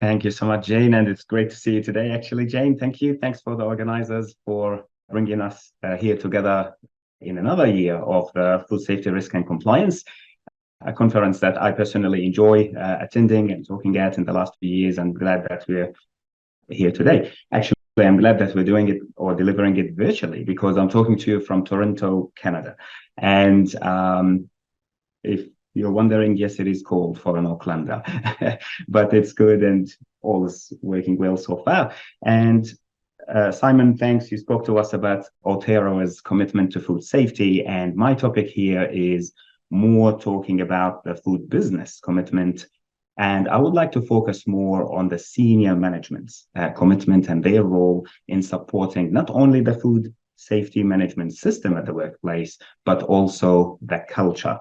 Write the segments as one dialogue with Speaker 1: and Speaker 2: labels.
Speaker 1: Thank you so much, Jane, and it's great to see you today. Actually, Jane, thank you. Thanks for the organizers for bringing us here together in another year of food safety risk and compliance, a conference that I personally enjoy attending and talking at in the last few years. I'm glad that we're here today. Actually, I'm glad that we're doing it or delivering it virtually because I'm talking to you from Toronto, Canada. And if you're wondering, yes, it is cold for an Aucklander, but it's good and all is working well so far. And Simon, thanks. You spoke to us about Aotearoa's commitment to food safety. And my topic here is more talking about the food business commitment. And I would like to focus more on the senior management's commitment and their role in supporting not only the food safety management system at the workplace, but also the culture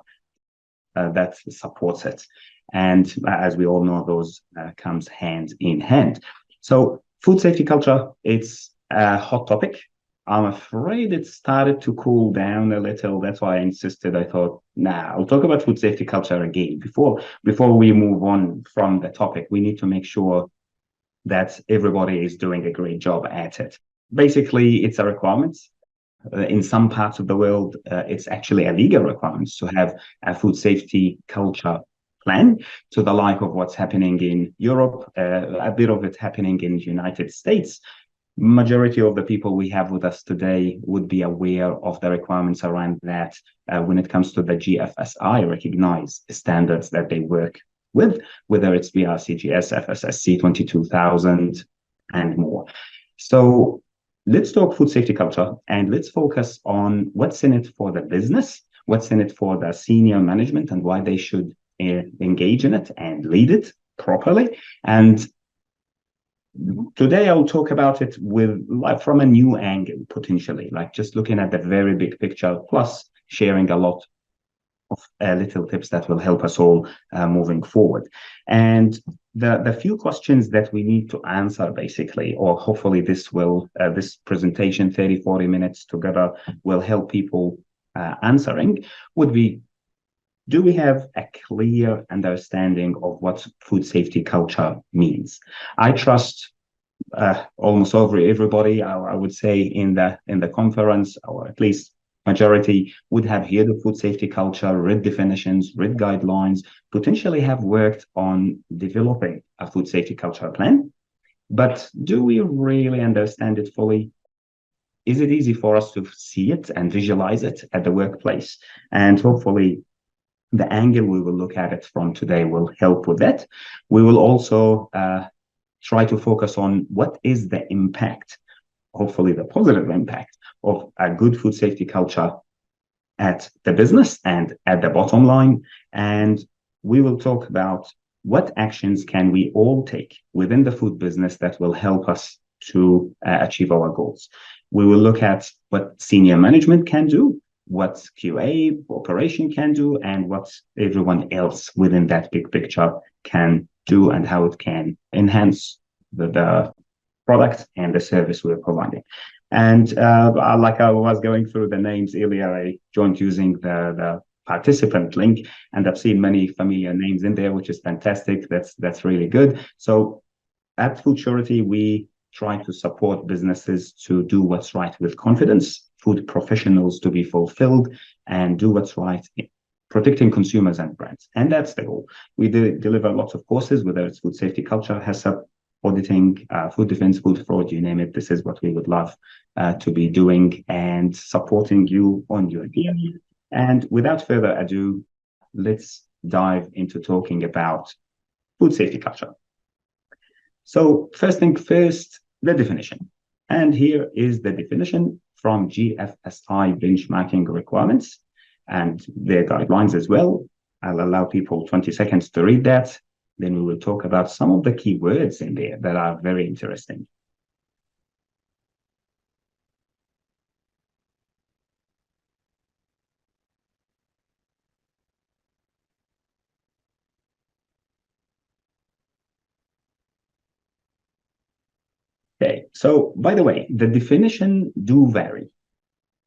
Speaker 1: that supports it. And as we all know, those comes hand in hand. So food safety culture, it's a hot topic. I'm afraid it started to cool down a little. That's why I insisted. I thought, nah, I'll talk about food safety culture again. Before we move on from the topic, we need to make sure that everybody is doing a great job at it. Basically, it's a requirement in some parts of the world, it's actually a legal requirement to have a food safety culture plan, to the like of what's happening in Europe, a bit of it happening in the United States. Majority of the people we have with us today would be aware of the requirements around that when it comes to the GFSI recognized standards that they work with, whether it's BRCGS, FSSC 22000, and more. So let's talk food safety culture and let's focus on what's in it for the business, what's in it for the senior management, and why they should engage in it and lead it properly. And today I'll talk about it with like from a new angle, potentially, like just looking at the very big picture, plus sharing a lot of little tips that will help us all moving forward. And the few questions that we need to answer basically, or hopefully this presentation 30-40 minutes together will help people answering would be, do we have a clear understanding of what food safety culture means? I trust almost everybody, I would say, in the conference, or at least majority, would have heard of food safety culture, read definitions, read guidelines, potentially have worked on developing a food safety culture plan. But do we really understand it fully? Is it easy for us to see it and visualize it at the workplace? And hopefully, the angle we will look at it from today will help with that. We will also try to focus on what is the impact, hopefully the positive impact of a good food safety culture at the business and at the bottom line. And we will talk about what actions can we all take within the food business that will help us to achieve our goals. We will look at what senior management can do, what QA operation can do, and what everyone else within that big picture can do, and how it can enhance the product and the service we're providing. And like I was going through the names earlier, I joined using the participant link, and I've seen many familiar names in there, which is fantastic. That's really good. So at Food Surety, we try to support businesses to do what's right with confidence, food professionals to be fulfilled, and do what's right protecting consumers and brands. And that's the goal. We deliver lots of courses, whether it's food safety culture, HACCP, auditing, food defense, food fraud, you name it. This is what we would love to be doing and supporting you on your journey. And without further ado, let's dive into talking about food safety culture. So first thing first, the definition. And here is the definition from GFSI benchmarking requirements and their guidelines as well. I'll allow people 20 seconds to read that. Then we will talk about some of the key words in there that are very interesting. Okay, so by the way, the definition do vary.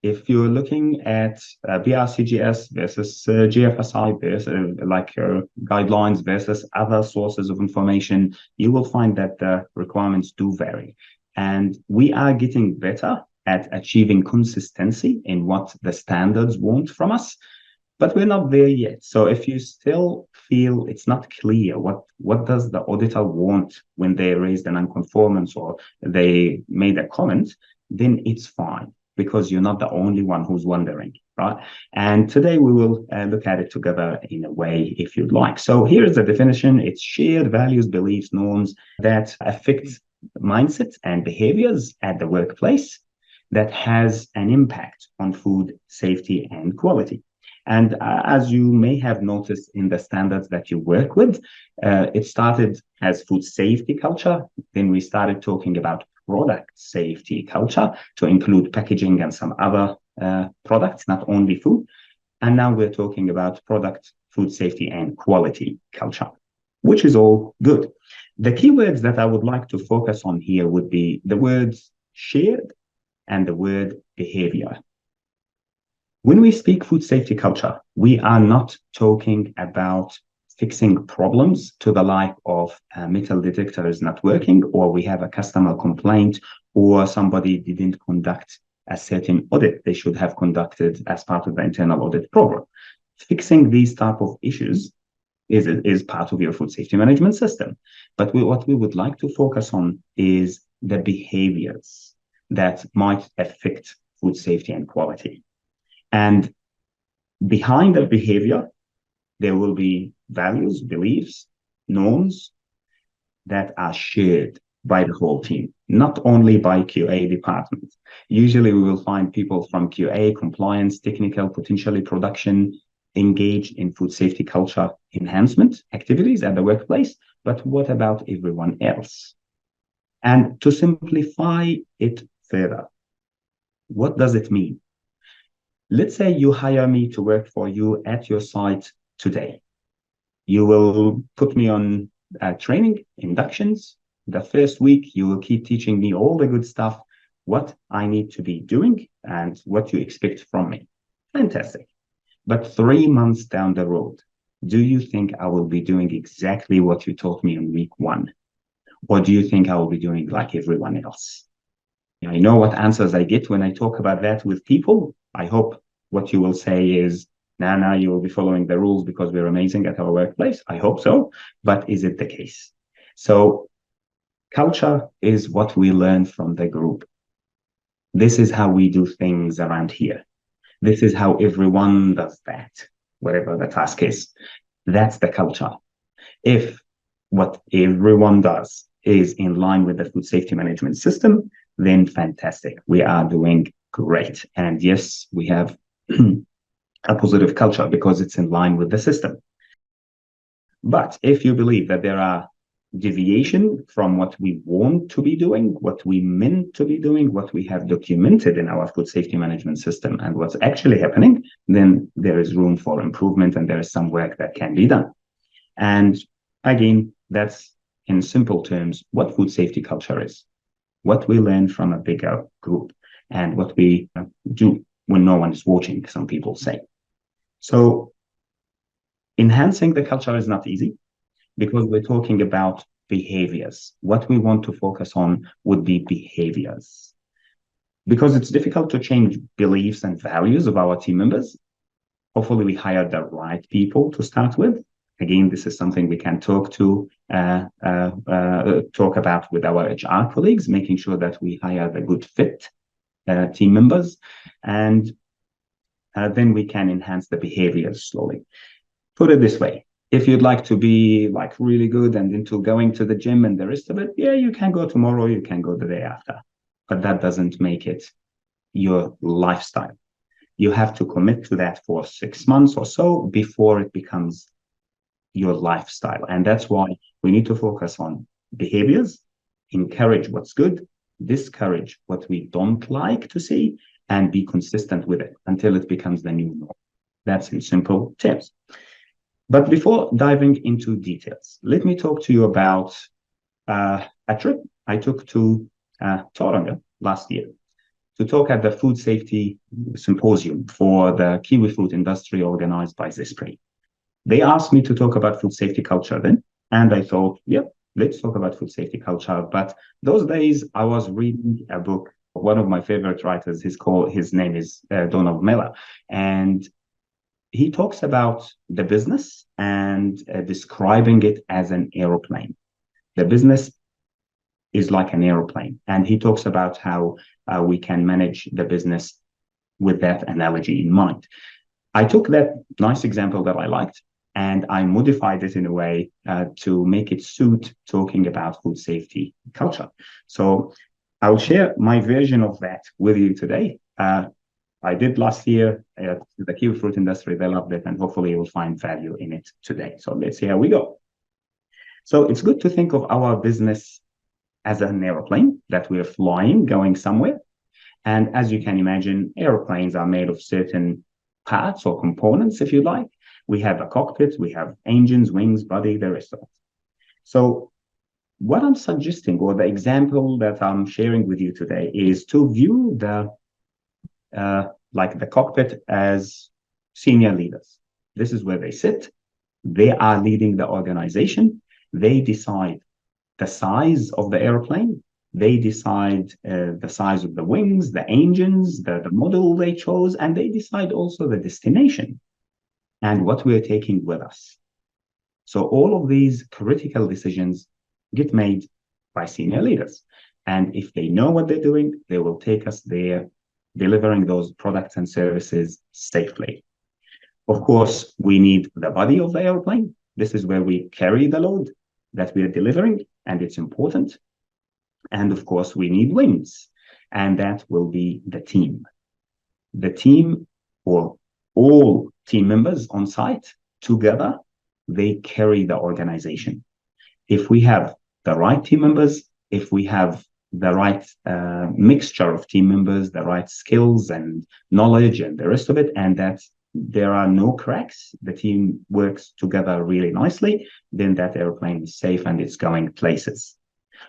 Speaker 1: if you're looking at BRCGS versus GFSI versus guidelines versus other sources of information, you will find that the requirements do vary. And we are getting better at achieving consistency in what the standards want from us, but we're not there yet. So if you still feel it's not clear what does the auditor want when they raised a non-conformance or they made a comment, then it's fine, because you're not the only one who's wondering, right? And today we will look at it together in a way, if you'd like. So here's the definition. It's shared values, beliefs, norms that affect mindsets and behaviors at the workplace that has an impact on food safety and quality. And as you may have noticed in the standards that you work with, it started as food safety culture. Then we started talking about product safety culture to include packaging and some other products, not only food. And now we're talking about product, food safety, and quality culture, which is all good. The keywords that I would like to focus on here would be the words shared and the word behavior. When we speak food safety culture, we are not talking about fixing problems to the like of a metal detector is not working, or we have a customer complaint, or somebody didn't conduct a certain audit they should have conducted as part of the internal audit program. Fixing these type of issues is part of your food safety management system. But what we would like to focus on is the behaviors that might affect food safety and quality. And behind the behavior, there will be values, beliefs, norms that are shared by the whole team, not only by QA department. Usually we will find people from QA, compliance, technical, potentially production, engaged in food safety culture enhancement activities at the workplace. But what about everyone else? And to simplify it further, what does it mean? Let's say you hire me to work for you at your site today. You will put me on training, inductions. The first week, you will keep teaching me all the good stuff, what I need to be doing and what you expect from me. Fantastic. But 3 months down the road, do you think I will be doing exactly what you taught me on week 1? Or do you think I will be doing like everyone else? I know what answers I get when I talk about that with people. I hope what you will say is, nah, you will be following the rules because we're amazing at our workplace. I hope so. But is it the case? So culture is what we learn from the group. This is how we do things around here. This is how everyone does that, whatever the task is. That's the culture. If what everyone does is in line with the food safety management system, then fantastic. We are doing great. And yes, we have a positive culture because it's in line with the system. But if you believe that there are deviation from what we want to be doing, what we meant to be doing, what we have documented in our food safety management system, and what's actually happening, then there is room for improvement and there is some work that can be done. And again, that's in simple terms what food safety culture is, what we learn from a bigger group, and what we do when no one is watching, some people say. So enhancing the culture is not easy because we're talking about behaviors. What we want to focus on would be behaviors. Because it's difficult to change beliefs and values of our team members. Hopefully we hire the right people to start with. Again, this is something we can talk about with our HR colleagues, making sure that we hire the good fit team members, and then we can enhance the behaviors slowly. Put it this way. If you'd like to be like really good and into going to the gym and the rest of it, yeah, you can go tomorrow, you can go the day after, but that doesn't make it your lifestyle. You have to commit to that for 6 months or so before it becomes your lifestyle. And that's why we need to focus on behaviors, encourage what's good, discourage what we don't like to see, and be consistent with it until it becomes the new norm. That's in simple terms. But before diving into details, let me talk to you about a trip I took to Tauranga last year to talk at the Food Safety Symposium for the kiwi fruit industry organized by Zespri. They asked me to talk about food safety culture then, and I thought, yep, let's talk about food safety culture. But those days I was reading a book of one of my favorite writers. His name is Donald Miller, and he talks about the business and describing it as an aeroplane. The business is like an aeroplane, and he talks about how we can manage the business with that analogy in mind. I took that nice example that I liked and I modified it in a way to make it suit talking about food safety culture. So I'll share my version of that with you today. I did last year the kiwi fruit industry. They loved it, and hopefully you'll find value in it today. So let's see how we go. So it's good to think of our business as an airplane that we're flying, going somewhere. And as you can imagine, airplanes are made of certain parts or components, if you like. We have a cockpit, we have engines, wings, body, the rest of it. So what I'm suggesting, or the example that I'm sharing with you today, is to view the cockpit as senior leaders. This is where they sit. They are leading the organization. They decide the size of the airplane. They decide the size of the wings, the engines, the model they chose, and they decide also the destination and what we're taking with us. So all of these critical decisions get made by senior leaders. And if they know what they're doing, they will take us there, delivering those products and services safely. Of course, we need the body of the airplane. This is where we carry the load that we are delivering, and it's important. And of course, we need wings, and that will be the team. The team, or all team members on site together, they carry the organization. If we have the right team members, if we have the right mixture of team members, the right skills and knowledge and the rest of it, and that there are no cracks, the team works together really nicely, then that airplane is safe and it's going places.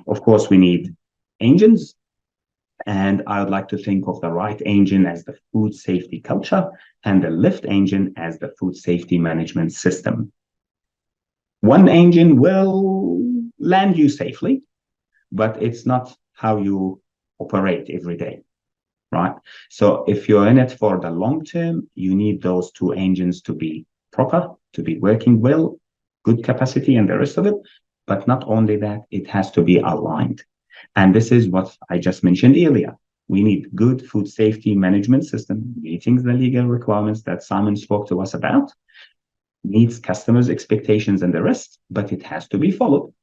Speaker 1: Of course, we need engines, and I would like to think of the right engine as the food safety culture and the lift engine as the food safety management system. One engine will land you safely, but it's not how you operate every day, right? So if you're in it for the long term, you need those two engines to be proper, to be working well, good capacity and the rest of it. But not only that, it has to be aligned. And this is what I just mentioned earlier. We need good food safety management system, meeting the legal requirements that Simon spoke to us about, meets customers' expectations and the rest, but it has to be followed.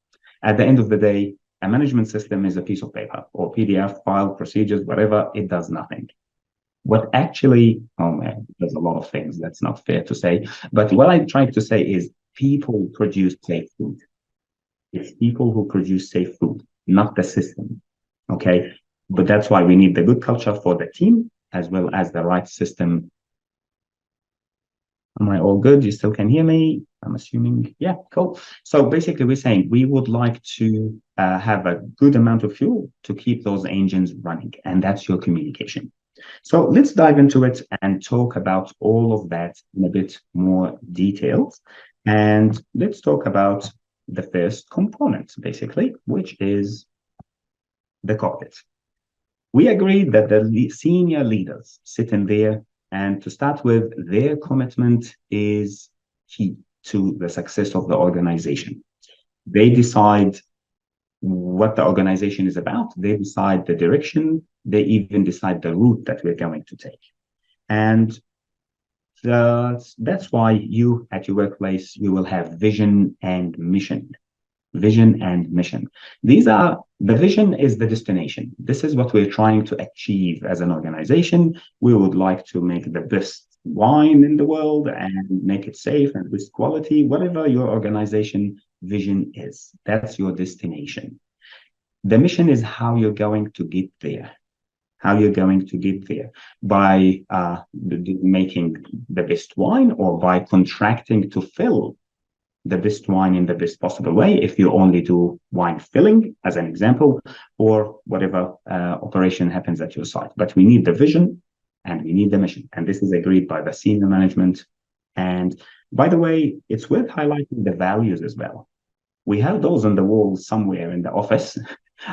Speaker 1: At the end of the day, a management system is a piece of paper or PDF file, procedures, whatever. It does nothing. What actually, oh man, there's a lot of things. That's not fair to say. But what I try to say is people produce safe food. It's people who produce safe food, not the system. Okay. But that's why we need the good culture for the team as well as the right system. Am I all good? You still can hear me? I'm assuming. Yeah, cool. So basically, we're saying we would like to have a good amount of fuel to keep those engines running, and that's your communication. So let's dive into it and talk about all of that in a bit more detail. And let's talk about the first component, basically, which is the cockpit. We agreed that the senior leaders sit in there, and to start with, their commitment is key to the success of the organization. They decide what the organization is about. They decide the direction. They even decide the route that we're going to take. And that's why you, at your workplace, you will have vision and mission. Vision and mission. The vision is the destination. This is what we're trying to achieve as an organization. We would like to make the best wine in the world and make it safe and with quality, whatever your organization vision is. That's your destination. The mission is how you're going to get there. How you're going to get there by making the best wine or by contracting to fill the best wine in the best possible way if you only do wine filling, as an example, or whatever operation happens at your site. But we need the vision and we need the mission. And this is agreed by the senior management. And by the way, it's worth highlighting the values as well. We have those on the wall somewhere in the office.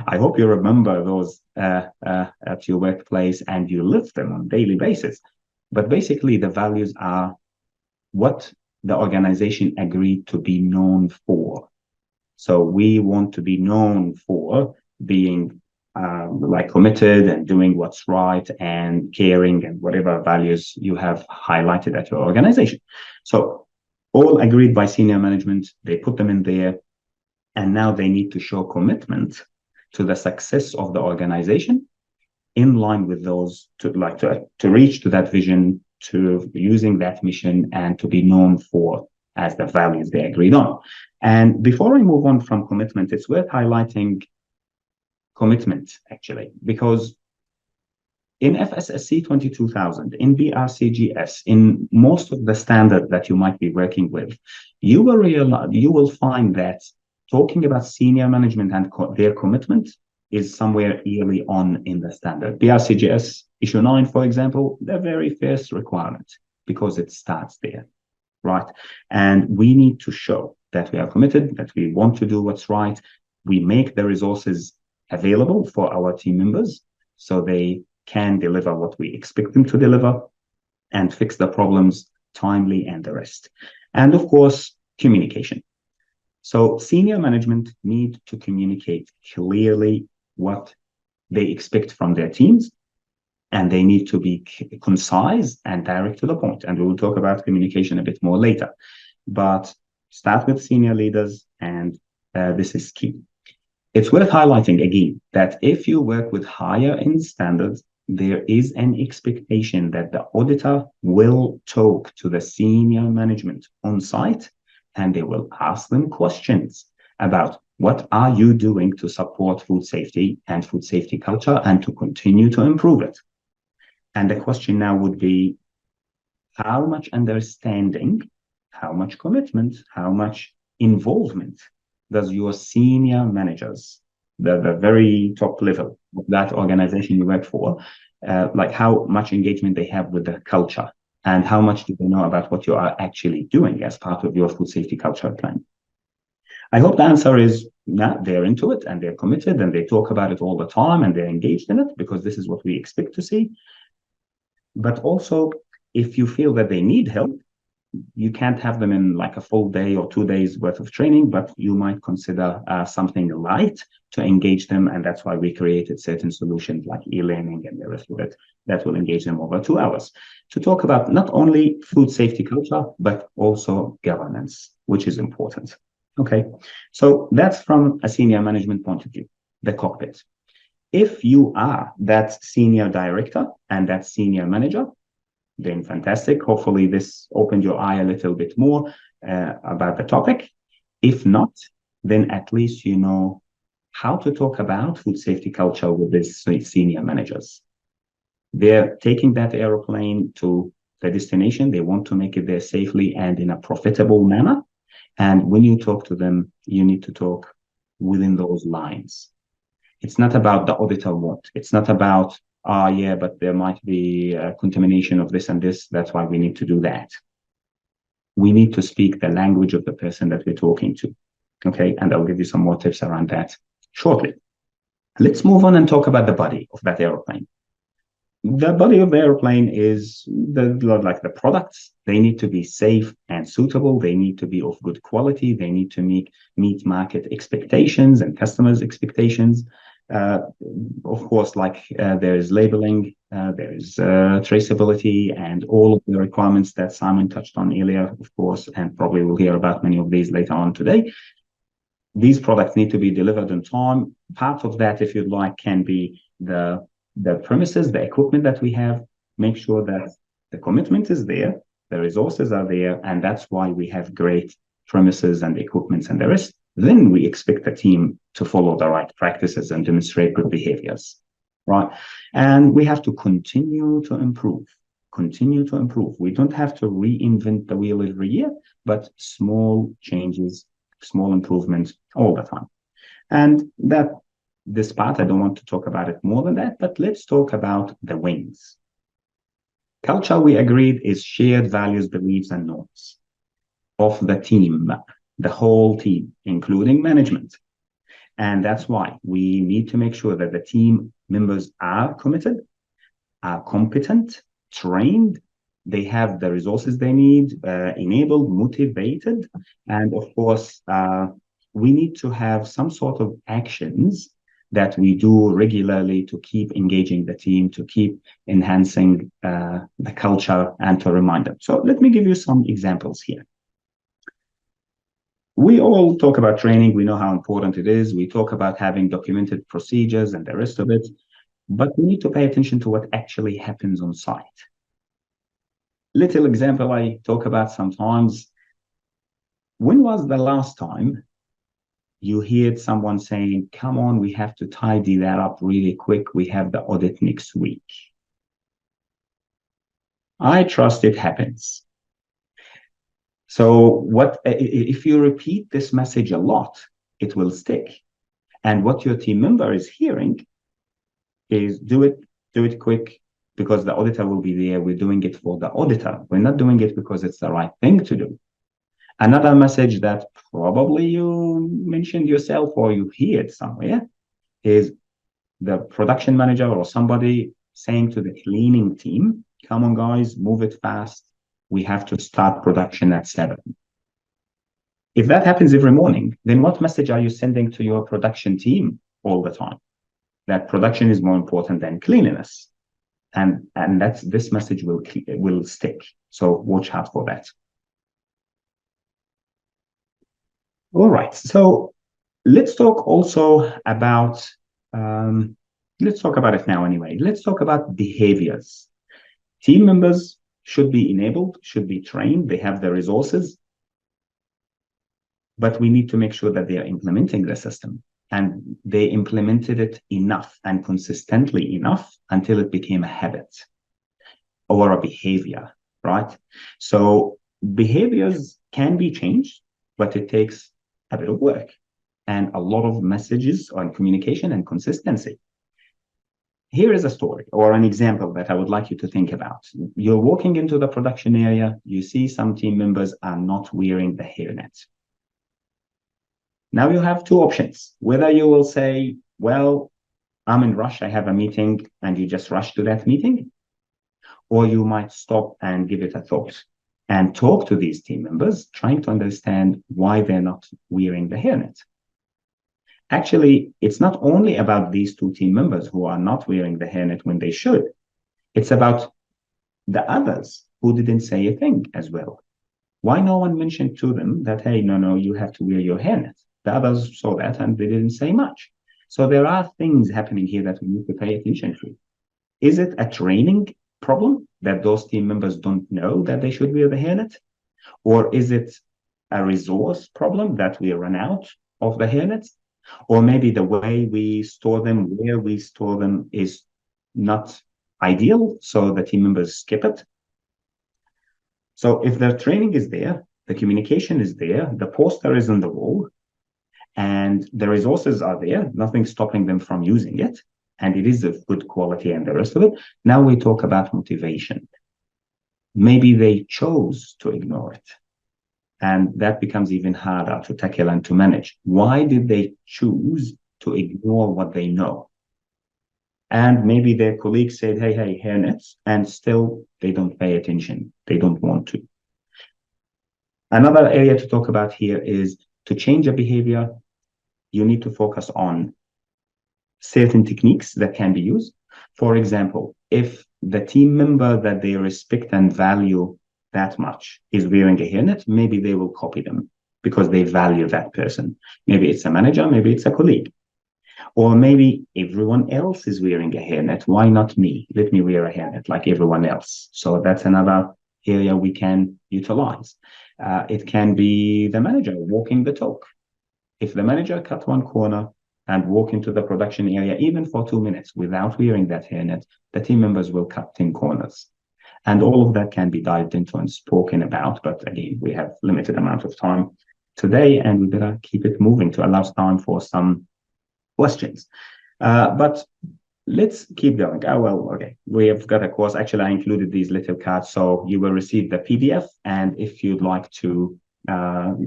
Speaker 1: I hope you remember those at your workplace and you live them on a daily basis. But basically, the values are what the organization agreed to be known for. So we want to be known for being like committed and doing what's right and caring and whatever values you have highlighted at your organization. So all agreed by senior management, they put them in there, and now they need to show commitment to the success of the organization in line with those to reach to that vision, to using that mission, and to be known for as the values they agreed on. And before I move on from commitment, it's worth highlighting commitment, actually, because in FSSC 22000, in BRCGS, in most of the standards that you might be working with, you will find that talking about senior management and their commitment is somewhere early on in the standard. BRCGS issue 9, for example, the very first requirement, because it starts there, right? And we need to show that we are committed, that we want to do what's right. We make the resources available for our team members so they can deliver what we expect them to deliver and fix the problems timely and the rest. And of course, communication. So senior management need to communicate clearly what they expect from their teams, and they need to be concise and direct to the point. And we will talk about communication a bit more later. But start with senior leaders, and this is key. It's worth highlighting again that if you work with higher end standards, there is an expectation that the auditor will talk to the senior management on site, and they will ask them questions about what are you doing to support food safety and food safety culture and to continue to improve it. And the question now would be, how much understanding, how much commitment, how much involvement does your senior managers, the very top level of that organization you work for, like how much engagement they have with the culture, and how much do they know about what you are actually doing as part of your food safety culture plan? I hope the answer is yeah, they're into it and they're committed and they talk about it all the time and they're engaged in it, because this is what we expect to see. But also, if you feel that they need help, you can't have them in like a full day or 2 days worth of training, but you might consider something light to engage them. And that's why we created certain solutions like e-learning and the rest of it that will engage them over 2 hours to talk about not only food safety culture, but also governance, which is important. Okay, so that's from a senior management point of view, the cockpit. If you are that senior director and that senior manager, then fantastic. Hopefully this opened your eye a little bit more about the topic. If not, then at least you know how to talk about food safety culture with these senior managers. They're taking that airplane to the destination. They want to make it there safely and in a profitable manner. And when you talk to them, you need to talk within those lines. It's not about the auditor what. It's not about, yeah, but there might be a contamination of this and this. That's why we need to do that. We need to speak the language of the person that we're talking to. Okay, and I'll give you some more tips around that shortly. Let's move on and talk about the body of that airplane. The body of the airplane is like the products. They need to be safe and suitable. They need to be of good quality. They need to meet market expectations and customers' expectations. Of course, like there is labeling, there is traceability, and all of the requirements that Simon touched on earlier, of course, and probably we'll hear about many of these later on today. These products need to be delivered on time. Part of that, if you'd like, can be the premises, the equipment that we have. Make sure that the commitment is there, the resources are there, and that's why we have great premises and equipments and the rest. Then we expect the team to follow the right practices and demonstrate good behaviors, right? And we have to continue to improve continue to improve. We don't have to reinvent the wheel every year, but small changes, small improvements all the time. And that this part, I don't want to talk about it more than that, but let's talk about the wins. Culture, we agreed, is shared values, beliefs, and norms of the team, the whole team, including management. And that's why we need to make sure that the team members are committed, are competent, trained, they have the resources they need, enabled, motivated, and of course, we need to have some sort of actions that we do regularly to keep engaging the team, to keep enhancing the culture, and to remind them. So let me give you some examples here. We all talk about training. We know how important it is. We talk about having documented procedures and the rest of it, but we need to pay attention to what actually happens on site. Little example I talk about sometimes. When was the last time you heard someone saying, come on, we have to tidy that up really quick. We have the audit next week. I trust it happens. So if you repeat this message a lot, it will stick. And what your team member is hearing is do it quick because the auditor will be there. We're doing it for the auditor. We're not doing it because it's the right thing to do. Another message that probably you mentioned yourself or you heard somewhere is the production manager or somebody saying to the cleaning team, come on, guys, move it fast. We have to start production at 7. If that happens every morning, then what message are you sending to your production team all the time? That production is more important than cleanliness. And this message will stick. So watch out for that. All right, so let's talk also about, let's talk about it now anyway. Let's talk about behaviors. Team members should be enabled, should be trained, they have the resources, but we need to make sure that they are implementing the system and they implemented it enough and consistently enough until it became a habit or a behavior, right? So behaviors can be changed, but it takes a bit of work and a lot of messages on communication and consistency. Here is a story or an example that I would like you to think about. You're walking into the production area, you see some team members are not wearing the hairnet. Now you have two options. Whether you will say, well, I'm in rush, I have a meeting, and you just rush to that meeting, or you might stop and give it a thought and talk to these team members, trying to understand why they're not wearing the hairnet. Actually, it's not only about these two team members who are not wearing the hairnet when they should. It's about the others who didn't say a thing as well. Why no one mentioned to them that, hey, no, you have to wear your hairnet? The others saw that and they didn't say much. So there are things happening here that we need to pay attention to. Is it a training problem that those team members don't know that they should wear the hairnet? Or is it a resource problem that we run out of the hairnets? Or maybe the way we store them, where we store them is not ideal, so the team members skip it. So if the training is there, the communication is there, the poster is on the wall, and the resources are there, nothing stopping them from using it, and it is of good quality and the rest of it. Now we talk about motivation. Maybe they chose to ignore it. And that becomes even harder to tackle and to manage. Why did they choose to ignore what they know? And maybe their colleagues said, hey, hairnets, and still they don't pay attention. They don't want to. Another area to talk about here is to change a behavior, you need to focus on certain techniques that can be used. For example, if the team member that they respect and value that much is wearing a hairnet, maybe they will copy them because they value that person. Maybe it's a manager, maybe it's a colleague. Or maybe everyone else is wearing a hairnet. Why not me? Let me wear a hairnet like everyone else. So that's another area we can utilize. It can be the manager walking the talk. If the manager cut one corner and walk into the production area, even for 2 minutes without wearing that hairnet, the team members will cut 10 corners. And all of that can be dived into and spoken about. But again, we have limited amount of time today, and we better keep it moving to allow time for some questions. But let's keep going. Oh, well, okay. We have got a course. Actually, I included these little cards, so you will receive the PDF. And if you'd like to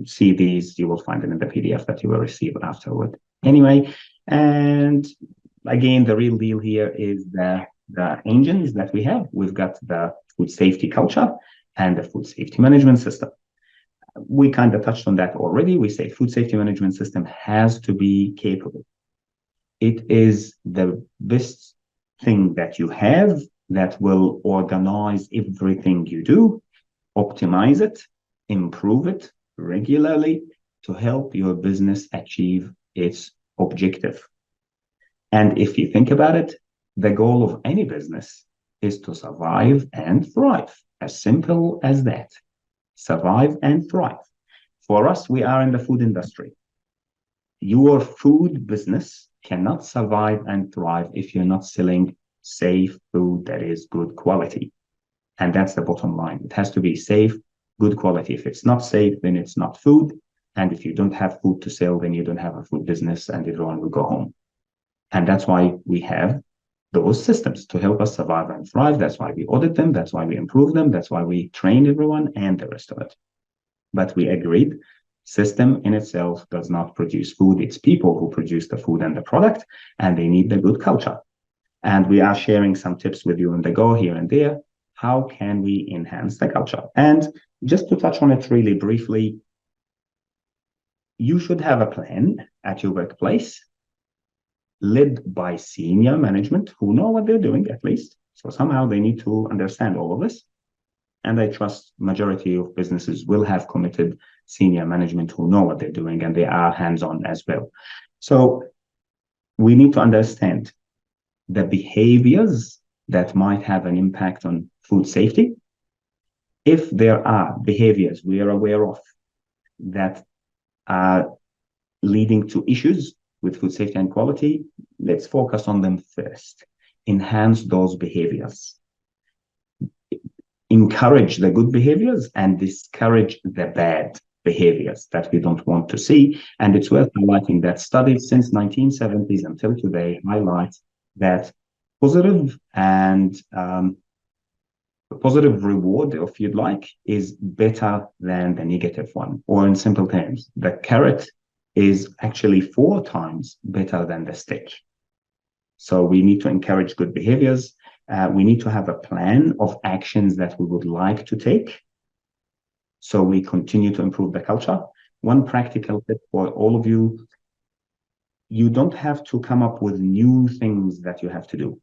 Speaker 1: see these, you will find them in the PDF that you will receive afterward. Anyway, and again, the real deal here is the engines that we have. We've got the food safety culture and the food safety management system. We kind of touched on that already. We say food safety management system has to be capable. It is the best thing that you have that will organize everything you do, optimize it, improve it regularly to help your business achieve its objective. And if you think about it, the goal of any business is to survive and thrive. As simple as that. Survive and thrive. For us, we are in the food industry. Your food business cannot survive and thrive if you're not selling safe food that is good quality. And that's the bottom line. It has to be safe, good quality. If it's not safe, then it's not food. And if you don't have food to sell, then you don't have a food business and everyone will go home. And that's why we have those systems to help us survive and thrive. That's why we audit them. That's why we improve them. That's why we train everyone and the rest of it. But we agreed, system in itself does not produce food. It's people who produce the food and the product, and they need the good culture. And we are sharing some tips with you on the go here and there. How can we enhance the culture? And just to touch on it really briefly, you should have a plan at your workplace led by senior management who know what they're doing at least. So somehow they need to understand all of this. And I trust majority of businesses will have committed senior management who know what they're doing and they are hands-on as well. So we need to understand the behaviors that might have an impact on food safety. If there are behaviors we are aware of that are leading to issues with food safety and quality, let's focus on them first. Enhance those behaviors. Encourage the good behaviors and discourage the bad behaviors that we don't want to see. And it's worth highlighting that studies since 1970s until today highlight that positive and positive reward, if you'd like, is better than the negative one. Or in simple terms, the carrot is actually 4 times better than the stick. So we need to encourage good behaviors. We need to have a plan of actions that we would like to take so we continue to improve the culture. One practical tip for all of you, you don't have to come up with new things that you have to do.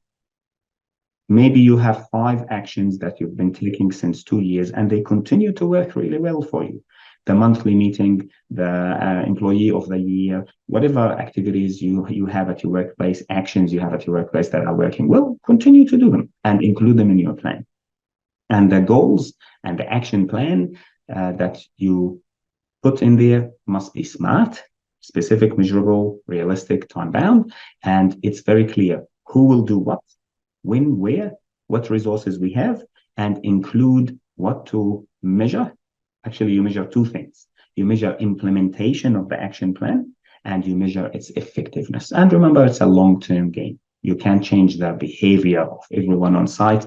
Speaker 1: Maybe you have 5 actions that you've been taking since 2 years and they continue to work really well for you. The monthly meeting, the employee of the year, whatever activities you have at your workplace, actions you have at your workplace that are working well, continue to do them and include them in your plan. And the goals and the action plan that you put in there must be smart, specific, measurable, realistic, time-bound, and it's very clear who will do what, when, where, what resources we have, and include what to measure. Actually, you measure 2 things. You measure implementation of the action plan, and you measure its effectiveness. And remember, it's a long-term game. You can't change the behavior of everyone on site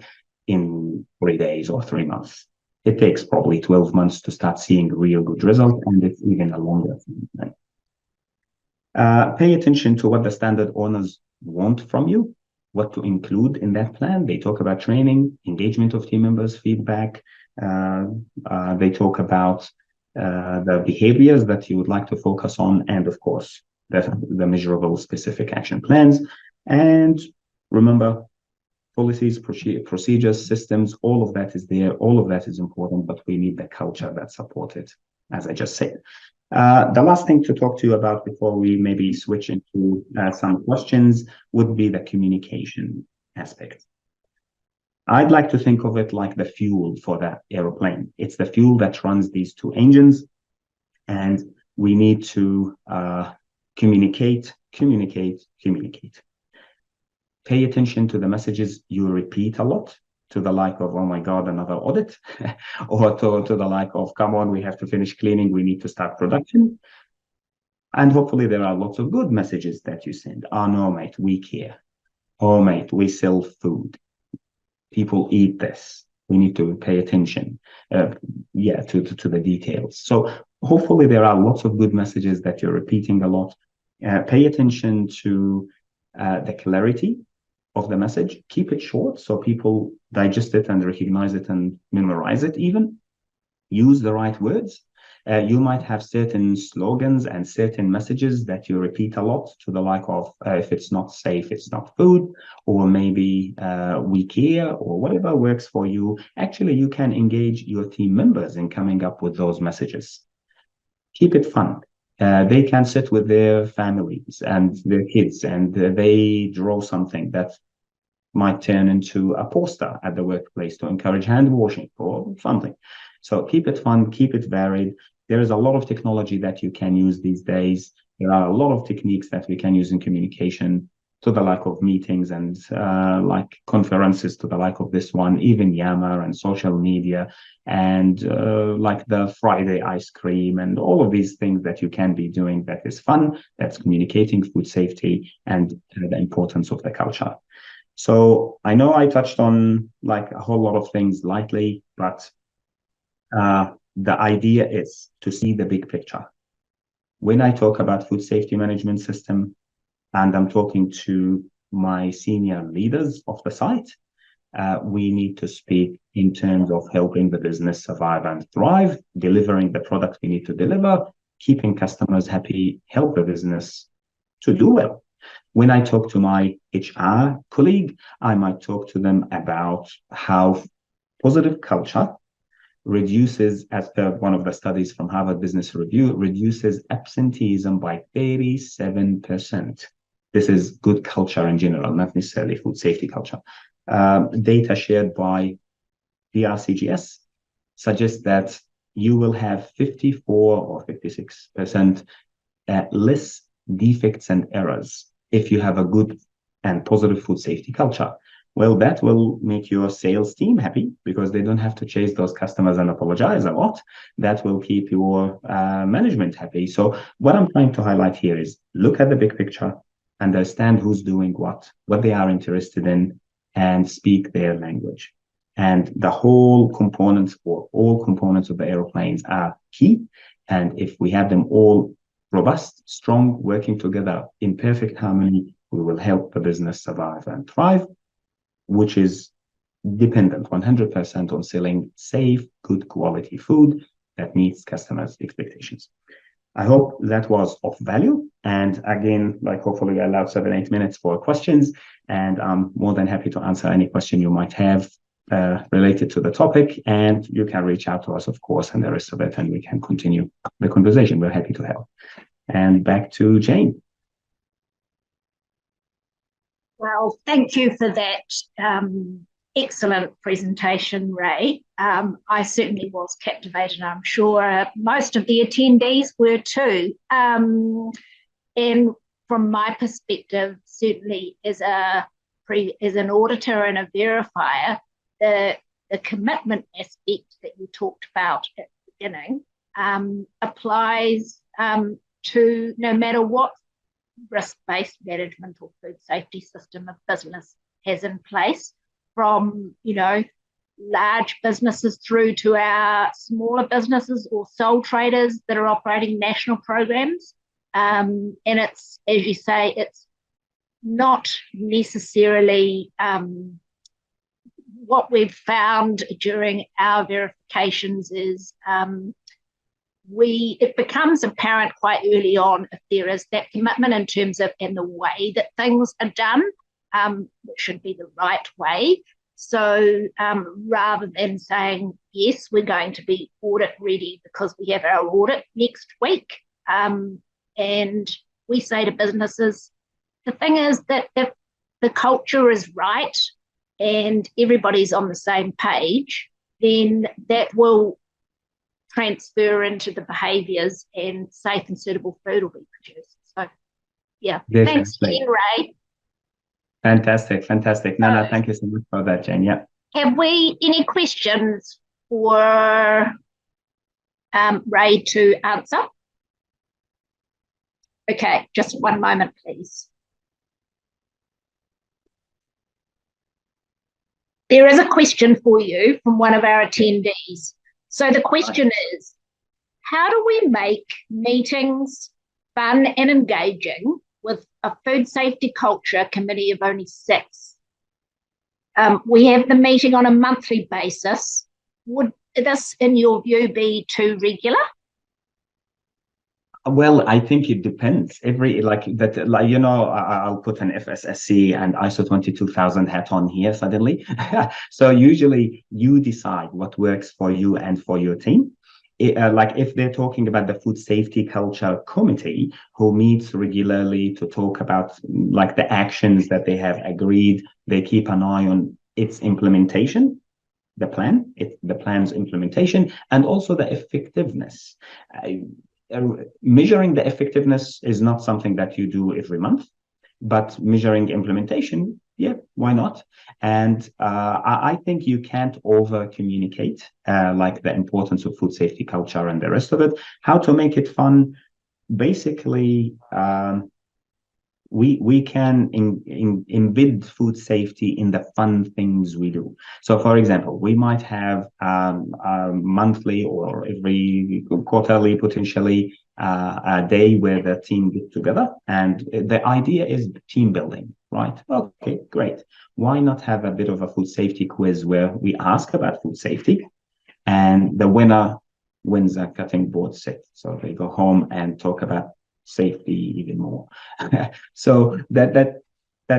Speaker 1: in 3 days or 3 months. It takes probably 12 months to start seeing real good results, and it's even a longer time. Pay attention to what the standard owners want from you, what to include in that plan. They talk about training, engagement of team members, feedback. They talk about the behaviors that you would like to focus on, and of course, the measurable specific action plans. And remember, policies, procedures, systems, all of that is there. All of that is important, but we need the culture that supports it, as I just said. The last thing to talk to you about before we maybe switch into some questions would be the communication aspect. I'd like to think of it like the fuel for the aeroplane. It's the fuel that runs these 2 engines, and we need to communicate. Pay attention to the messages you repeat a lot. to the like of, oh my God, another audit, or to the like of, come on, we have to finish cleaning, we need to start production. And hopefully there are lots of good messages that you send. Oh no, mate, we care. Oh mate, we sell food. People eat this. We need to pay attention, to the details. So hopefully there are lots of good messages that you're repeating a lot. Pay attention to the clarity of the message. Keep it short so people digest it and recognize it and memorize it even. Use the right words. You might have certain slogans and certain messages that you repeat a lot, to the like of, if it's not safe, it's not food, or maybe we care, or whatever works for you. Actually, you can engage your team members in coming up with those messages. Keep it fun. They can sit with their families and their kids, and they draw something that might turn into a poster at the workplace to encourage hand washing or something. So keep it fun, keep it varied. There is a lot of technology that you can use these days. There are a lot of techniques that we can use in communication, to the like of meetings and like conferences, to the like of this one, even Yammer and social media, and like the Friday ice cream and all of these things that you can be doing that is fun, that's communicating food safety and the importance of the culture. So I know I touched on like a whole lot of things lightly, but the idea is to see the big picture. When I talk about food safety management system, and I'm talking to my senior leaders of the site, we need to speak in terms of helping the business survive and thrive, delivering the product we need to deliver, keeping customers happy, help the business to do well. When I talk to my HR colleague, I might talk to them about how positive culture reduces, as per one of the studies from Harvard Business Review, reduces absenteeism by 37%. This is good culture in general, not necessarily food safety culture. Data shared by DRCGS suggests that you will have 54 or 56% less defects and errors if you have a good and positive food safety culture. Well, that will make your sales team happy because they don't have to chase those customers and apologize a lot. That will keep your management happy. So what I'm trying to highlight here is look at the big picture, understand who's doing what they are interested in, and speak their language. And the whole components or all components of the aeroplanes are key. And if we have them all robust, strong, working together in perfect harmony, we will help the business survive and thrive, which is dependent 100% on selling safe, good quality food that meets customers' expectations. I hope that was of value. And again, like hopefully I allowed 7-8 minutes for questions. And I'm more than happy to answer any question you might have related to the topic. And you can reach out to us, of course, and the rest of it, and we can continue the conversation. We're happy to help. And back to Jane.
Speaker 2: Well, thank you for that excellent presentation, Ray. I certainly was captivated. I'm sure most of the attendees were too. And from my perspective, certainly as an auditor and a verifier, the commitment aspect that you talked about at the beginning applies to no matter what risk-based management or food safety system a business has in place, from large businesses through to our smaller businesses or sole traders that are operating national programs. And it's, as you say, it's not necessarily what we've found during our verifications is it becomes apparent quite early on if there is that commitment in terms of and the way that things are done, which should be the right way. So rather than saying, yes, we're going to be audit ready because we have our audit next week, and we say to businesses, the thing is that if the culture is right and everybody's on the same page, then that will transfer into the behaviours and safe and suitable food will be produced. So, yeah, thanks again, Ray.
Speaker 1: Fantastic. No, thank you so much for that, Jane. Yeah.
Speaker 2: Have we any questions for Ray to answer? Okay, just one moment, please. There is a question for you from one of our attendees. So the question is, how do we make meetings fun and engaging with a food safety culture committee of only 6? We have the meeting on a monthly basis. Would this, in your view, be too regular?
Speaker 1: Well, I think it depends. I'll put an FSSC and ISO 22000 hat on here suddenly. So usually you decide what works for you and for your team. If they're talking about the food safety culture committee who meets regularly to talk about like the actions that they have agreed, they keep an eye on its implementation, the plan's implementation, and also the effectiveness. Measuring the effectiveness is not something that you do every month, but measuring implementation, yeah, why not? And I think you can't over communicate like the importance of food safety culture and the rest of it. How to make it fun? Basically, we can embed food safety in the fun things we do. So, for example, we might have monthly or every quarterly, potentially, a day where the team get together, and the idea is team building, right? Okay, great. Why not have a bit of a food safety quiz where we ask about food safety, and the winner wins a cutting board set. So they go home and talk about safety even more. So that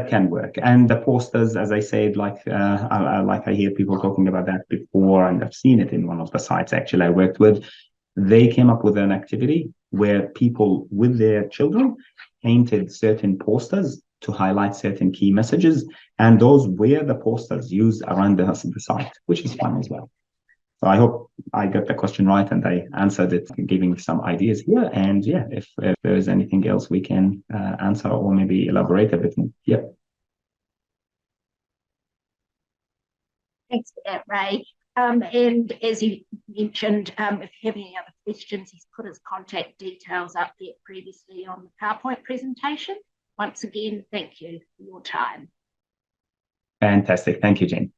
Speaker 1: can work. And the posters, as I said, I hear people talking about that before, and I've seen it in one of the sites actually I worked with. They came up with an activity where people with their children painted certain posters to highlight certain key messages, and those were the posters used around the site, which is fun as well. So I hope I got the question right and I answered it, giving some ideas here. And yeah, if there is anything else we can answer or maybe elaborate a bit more. Yeah.
Speaker 2: Thanks for that, Ray. And as he mentioned, if you have any other questions, he's put his contact details up there previously on the PowerPoint presentation. Once again, thank you for your time.
Speaker 1: Fantastic. Thank you, Jane.